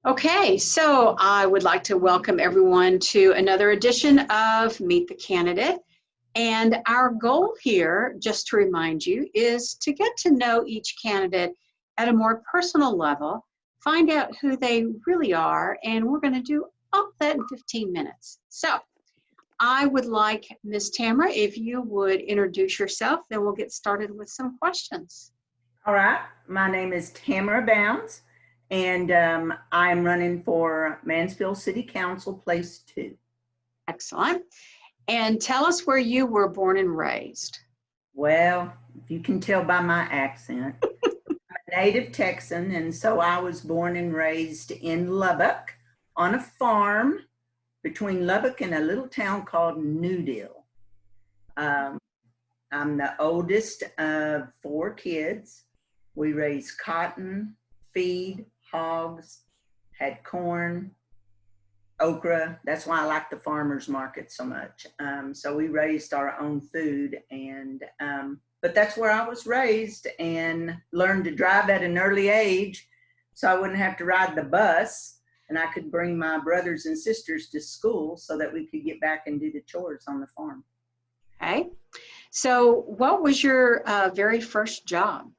Okay, so I would like to welcome everyone to another edition of Meet the Candidate. And our goal here, just to remind you, is to get to know each candidate at a more personal level, find out who they really are, and we're going to do all that in 15 minutes. So I would like Ms. Tamera, if you would introduce yourself, then we'll get started with some questions. All right, my name is Tamera Bounds, and I'm running for Mansfield City Council, Place 2. Excellent. And tell us where you were born and raised. Well, if you can tell by my accent, I'm a native Texan, and so I was born and raised in Lubbock on a farm between Lubbock and a little town called Newdill. I'm the oldest of 4 kids. We raised cotton, feed, hogs, had corn, okra. That's why I like the farmers market so much. So we raised our own food, and but that's where I was raised and learned to drive at an early age so I wouldn't have to ride the bus, and I could bring my brothers and sisters to school so that we could get back and do the chores on the farm. Okay. So what was your very first job?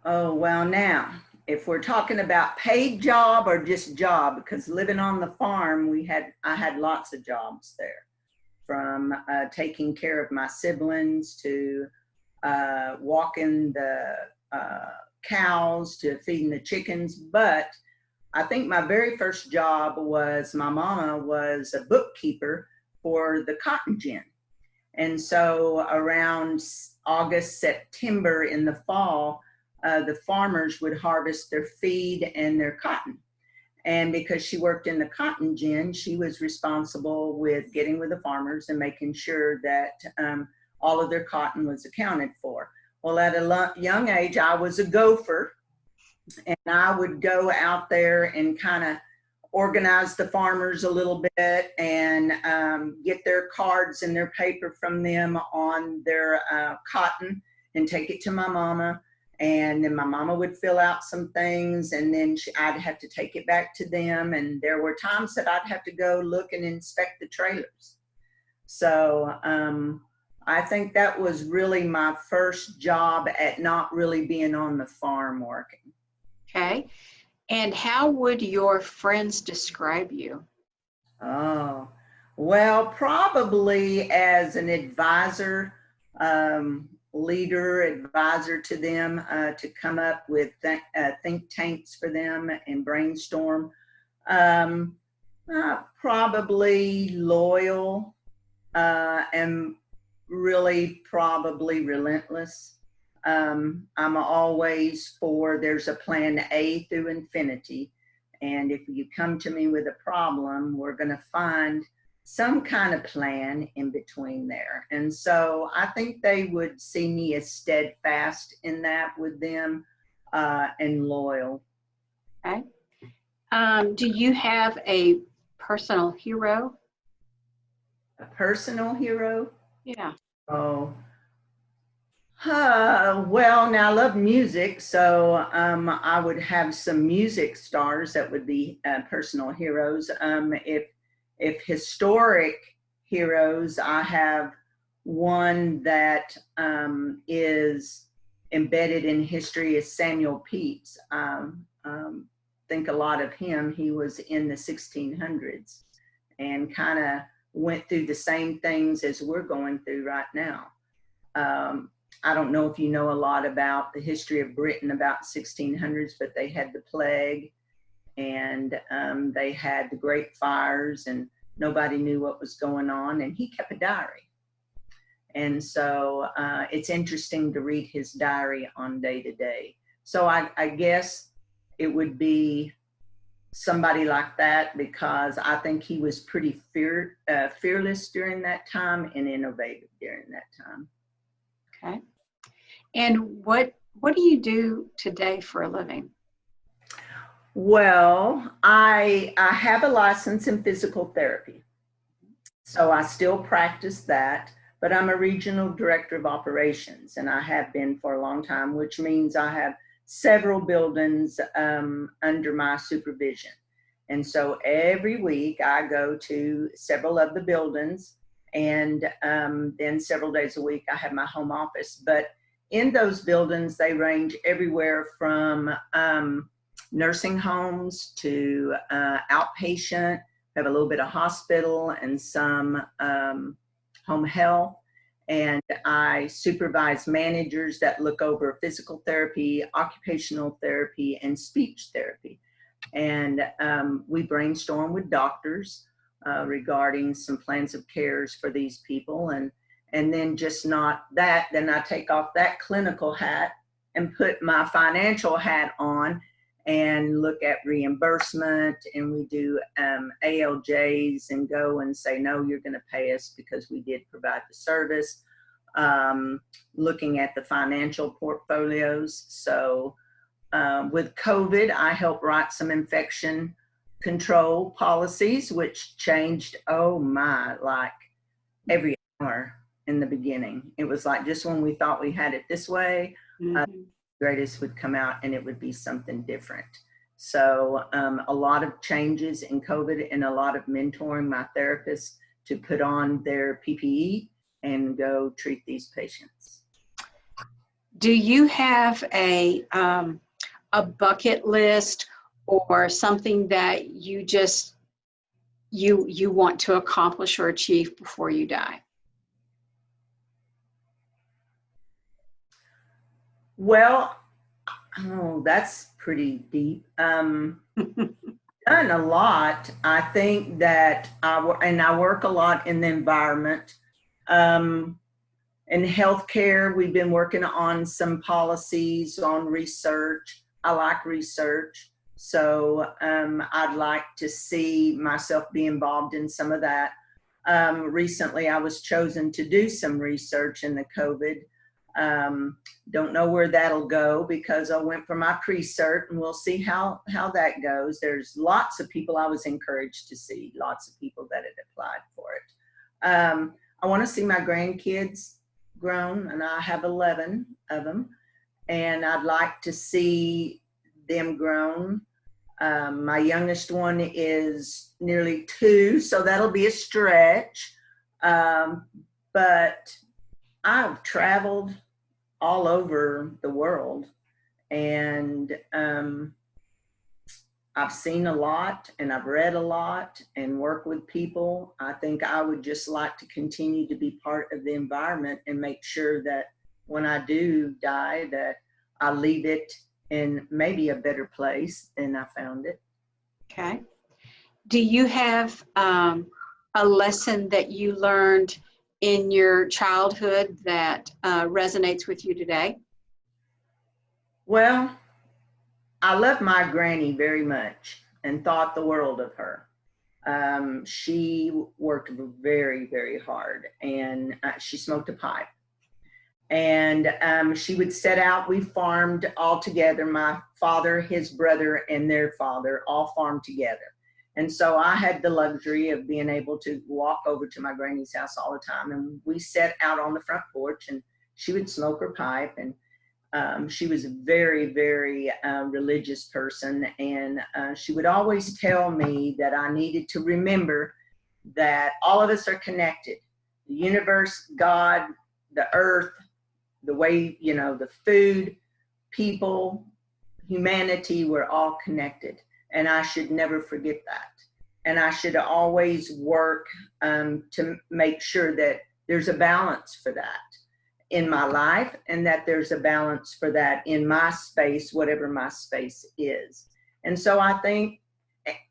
Oh, well, now, if we're talking about paid job or just job, because living on the farm, I had lots of jobs there, from taking care of my siblings to walking the cows to feeding the chickens. But I think my very first job was my mama was a bookkeeper for the cotton gin. And so around August, September in the fall, the farmers would harvest their feed and their cotton. And because she worked in the cotton gin, she was responsible with getting with the farmers and making sure that all of their cotton was accounted for. Well, at a young age, I was a gopher, and I would go out there and kind of organize the farmers a little bit and get their cards and their paper from them on their cotton and take it to my mama. And then my mama would fill out some things, and then I'd have to take it back to them. And there were times that I'd have to go look and inspect the trailers. So I think that was really my first job at not really being on the farm working. Okay. And how would your friends describe you? Oh, well, probably as an advisor, leader, advisor to them, to come up with think tanks for them and brainstorm. Probably loyal, and really probably relentless. I'm always for there's a plan A through infinity. And if you come to me with a problem, we're going to find some kind of plan in between there. And so I think they would see me as steadfast in that with them, and loyal. Okay. Do you have a personal hero? A personal hero? Yeah. Oh. Well, now I love music, so I would have some music stars that would be personal heroes. If historic heroes, I have one that is embedded in history is Samuel Pepys. Think a lot of him. He was in the 1600s and kind of went through the same things as we're going through right now. I don't know if you know a lot about the history of Britain about 1600s, but they had the plague, and they had the great fires, and nobody knew what was going on, and he kept a diary. And so it's interesting to read his diary on day to day. So I guess it would be somebody like that, because I think he was pretty fearless during that time and innovative during that time. Okay. And what do you do today for a living? Well, I have a license in physical therapy, so I still practice that, but I'm a regional director of operations, and I have been for a long time, which means I have several buildings under my supervision. And so every week I go to several of the buildings, and then several days a week I have my home office. But in those buildings, they range everywhere from nursing homes to outpatient. We have a little bit of hospital and some home health. And I supervise managers that look over physical therapy, occupational therapy, and speech therapy. And we brainstorm with doctors regarding some plans of cares for these people. And then just not that, then I take off that clinical hat and put my financial hat on and look at reimbursement, and we do ALJs and go and say, no, you're going to pay us because we did provide the service. Looking at the financial portfolios. So with COVID, I helped write some infection control policies, which changed, oh my, like every hour in the beginning. It was like just when we thought we had it this way, greatest would come out and it would be something different. So a lot of changes in COVID and a lot of mentoring my therapists to put on their PPE and go treat these patients. Do you have a bucket list or something that you just, you want to accomplish or achieve before you die? Well, oh, that's pretty deep. Done a lot. I think that I work a lot in the environment. In healthcare, we've been working on some policies on research. I like research, so I'd like to see myself be involved in some of that. Recently, I was chosen to do some research in the COVID. Don't know where that'll go because I went for my pre-cert, and we'll see how that goes. There's lots of people I was encouraged to see, lots of people that had applied for it. I want to see my grandkids grown, and I have 11 of them, and I'd like to see them grown. My youngest one is nearly 2, so that'll be a stretch. But I've traveled all over the world, and I've seen a lot, and I've read a lot and worked with people. I think I would just like to continue to be part of the environment and make sure that when I do die, that I leave it in maybe a better place than I found it. Okay. Do you have a lesson that you learned in your childhood that resonates with you today? Well, I love my granny very much and thought the world of her. She worked very, very hard, and she smoked a pipe. And she would set out, we farmed all together, my father, his brother, and their father all farmed together. And so I had the luxury of being able to walk over to my granny's house all the time. And we sat out on the front porch, and she would smoke her pipe. And she was a very, very religious person. And she would always tell me that I needed to remember that all of us are connected. The universe, God, the earth, the way, you know, the food, people, humanity, we're all connected. And I should never forget that. And I should always work to make sure that there's a balance for that in my life, and that there's a balance for that in my space, whatever my space is. And so I think,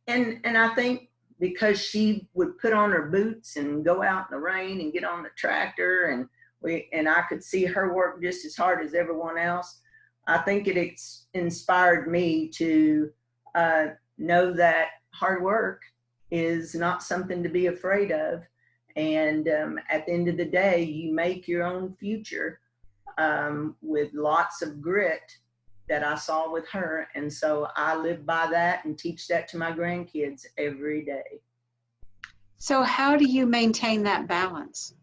and I think because she would put on her boots and go out in the rain and get on the tractor, and I could see her work just as hard as everyone else, I think it inspired me to know that hard work is not something to be afraid of. And at the end of the day, you make your own future with lots of grit that I saw with her. And so I live by that and teach that to my grandkids every day. So how do you maintain that balance?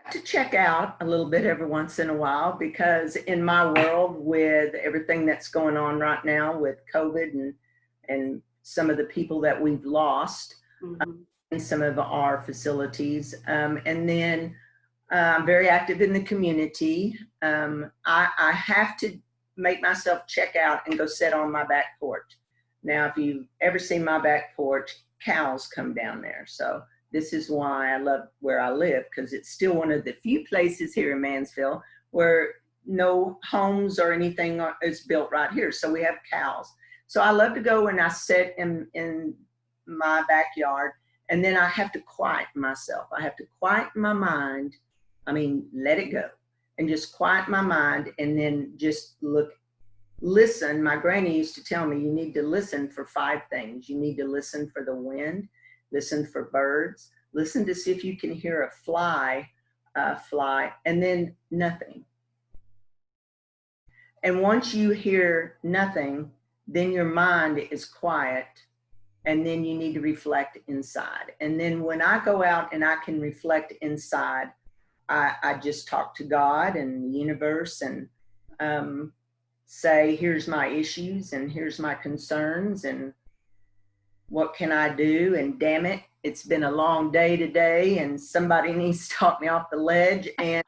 I To check out a little bit every once in a while, because in my world, with everything that's going on right now with COVID and some of the people that we've lost in some of our facilities, and then I'm very active in the community. I have to make myself check out and go sit on my back porch. Now, if you've ever seen my back porch, cows come down there. So this is why I love where I live, because it's still one of the few places here in Mansfield where no homes or anything is built right here. So we have cows. So I love to go and I sit in my backyard, and then I have to quiet myself. I have to quiet my mind. I mean, let it go and just quiet my mind, and then just listen. My granny used to tell me, you need to listen for 5 things. You need to listen for the wind, listen for birds, listen to see if you can hear a fly fly, and then nothing. And once you hear nothing, then your mind is quiet, and then you need to reflect inside. And then when I go out and I can reflect inside, I just talk to God and the universe and say, here's my issues and here's my concerns and what can I do? And damn it, it's been a long day today and somebody needs to talk me off the ledge. And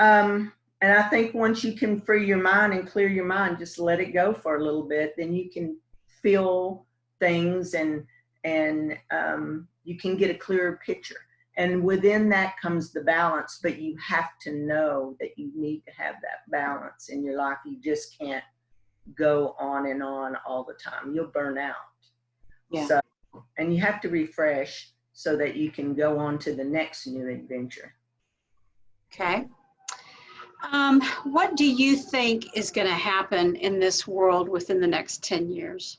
I think once you can free your mind and clear your mind, just let it go for a little bit, then you can feel things and you can get a clearer picture. And within that comes the balance, but you have to know that you need to have that balance in your life. You just can't go on and on all the time. You'll burn out. Yeah. So, and you have to refresh so that you can go on to the next new adventure. Okay. What do you think is going to happen in this world within the next 10 years?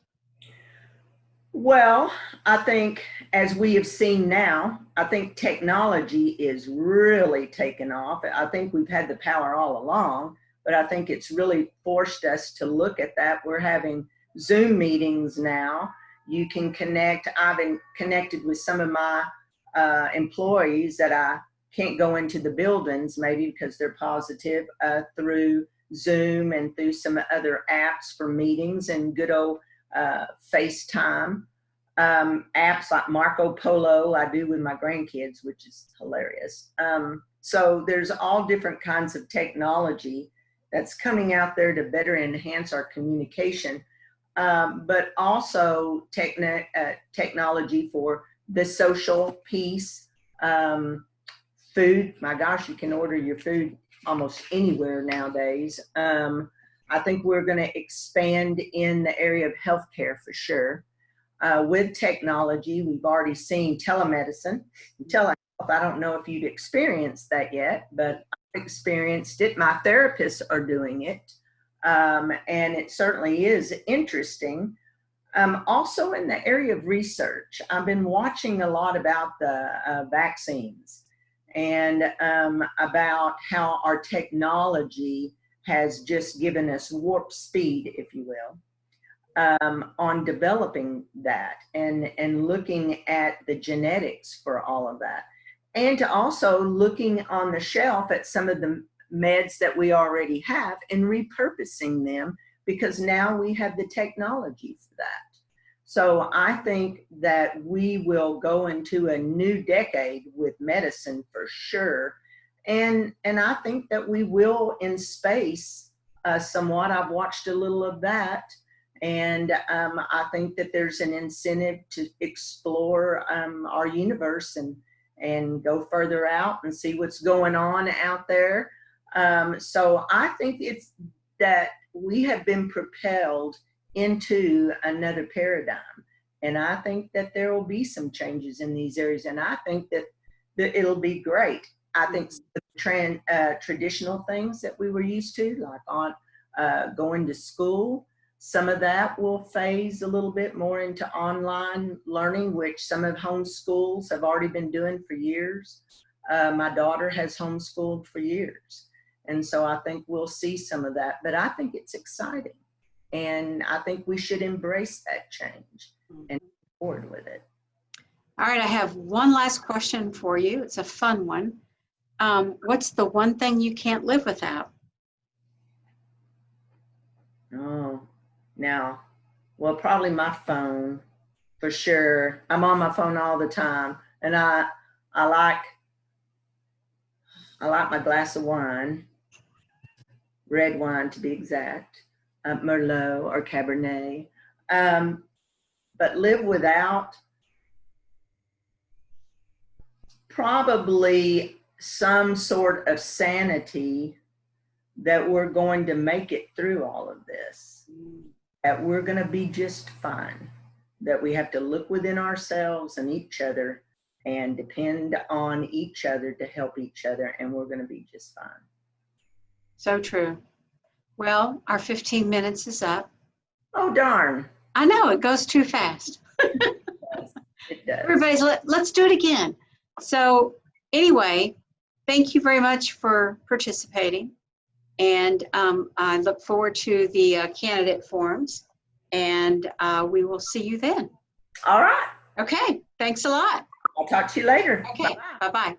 Well, I think as we have seen now, I think technology is really taken off. I think we've had the power all along, but I think it's really forced us to look at that. We're having Zoom meetings now. You can connect. I've been connected with some of my employees that I can't go into the buildings, maybe because they're positive, through Zoom and through some other apps for meetings and good old FaceTime. Apps like Marco Polo I do with my grandkids, which is hilarious. So there's all different kinds of technology that's coming out there to better enhance our communication, but also technology for the social piece. Food, my gosh, you can order your food almost anywhere nowadays. I think we're going to expand in the area of healthcare for sure. With technology, we've already seen telemedicine, telehealth. I don't know if you've experienced that yet, but I've experienced it. My therapists are doing it, and it certainly is interesting. Also in the area of research, I've been watching a lot about the vaccines and about how our technology has just given us warp speed, if you will, on developing that and looking at the genetics for all of that. And to also looking on the shelf at some of the meds that we already have and repurposing them, because now we have the technology for that. So I think that we will go into a new decade with medicine for sure. And I think that we will in space somewhat. I've watched a little of that. And I think that there's an incentive to explore our universe and go further out and see what's going on out there. So I think it's that we have been propelled into another paradigm. And I think that there will be some changes in these areas. And I think that it'll be great. I think the traditional things that we were used to, like on going to school, some of that will phase a little bit more into online learning, which some of homeschools have already been doing for years. My daughter has homeschooled for years. And so I think we'll see some of that, but I think it's exciting. And I think we should embrace that change and move forward with it. All right, I have one last question for you. It's a fun one. What's the one thing you can't live without? Oh, now, well, probably my phone for sure. I'm on my phone all the time, and I like my glass of wine, red wine to be exact, Merlot or Cabernet. But live without probably some sort of sanity that we're going to make it through all of this, that we're going to be just fine, that we have to look within ourselves and each other and depend on each other to help each other, and we're going to be just fine. So true. Well, our 15 minutes is up. Oh, darn. I know, it goes too fast. It does. Everybody's, let's do it again. So anyway, thank you very much for participating. And I look forward to the candidate forums, and we will see you then. All right. Okay, thanks a lot. I'll talk to you later. Okay, bye-bye.